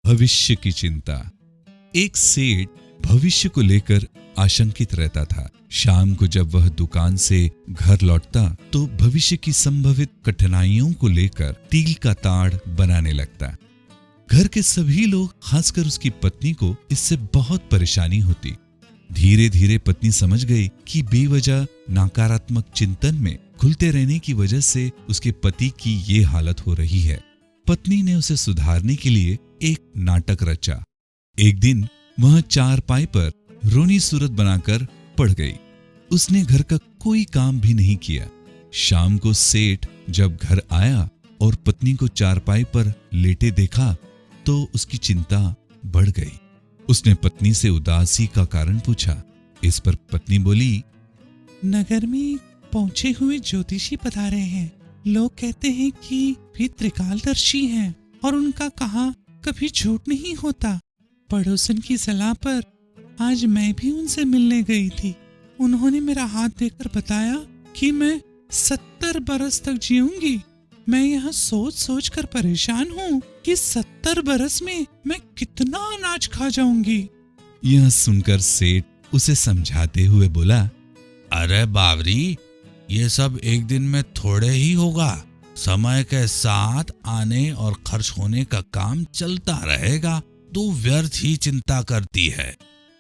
भविष्य की चिंता। एक सेठ भविष्य को लेकर आशंकित रहता था। शाम को जब वह दुकान से घर लौटता तो भविष्य की संभावित कठिनाइयों को लेकर तिल का ताड़ बनाने लगता। घर के सभी लोग, खासकर उसकी पत्नी को इससे बहुत परेशानी होती। धीरे धीरे पत्नी समझ गई कि बेवजह नकारात्मक चिंतन में घुलते रहने की वजह से उसके पति की ये हालत हो रही है। पत्नी ने उसे सुधारने के लिए एक नाटक रचा। एक दिन वह चारपाई पर रोनी सूरत बनाकर पड़ गई। उसने घर का कोई काम भी नहीं किया। शाम को सेठ जब घर आया और पत्नी को चारपाई पर लेटे देखा तो उसकी चिंता बढ़ गई। उसने पत्नी से उदासी का कारण पूछा। इस पर पत्नी बोली, नगर में पहुंचे हुए ज्योतिषी पधारे हैं। लोग कहते हैं कि वे त्रिकालदर्शी हैं और उनका कहा कभी झूठ नहीं होता। पड़ोसन की सलाह पर आज मैं भी उनसे मिलने गई थी। उन्होंने मेरा हाथ देखकर बताया कि मैं 70 बरस तक जीऊंगी। मैं यहाँ सोच सोच कर परेशान हूँ कि 70 बरस में मैं कितना अनाज खा जाऊंगी। यह सुनकर सेठ उसे समझाते हुए बोला, अरे बावरी, ये सब एक दिन में थोड़े ही होगा। समय के साथ आने और खर्च होने का काम चलता रहेगा। तू व्यर्थ ही चिंता करती है।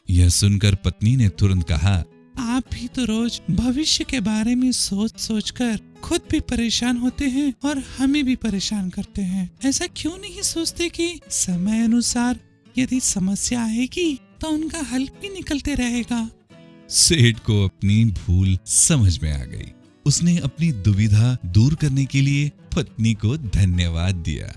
यह सुनकर पत्नी ने तुरंत कहा, आप भी तो रोज भविष्य के बारे में सोच सोच कर खुद भी परेशान होते हैं और हमें भी परेशान करते हैं। ऐसा क्यों नहीं सोचते कि समय अनुसार यदि समस्या आएगी तो उनका हल भी निकलते रहेगा। सेठ को अपनी भूल समझ में आ गई। उसने अपनी दुविधा दूर करने के लिए पत्नी को धन्यवाद दिया।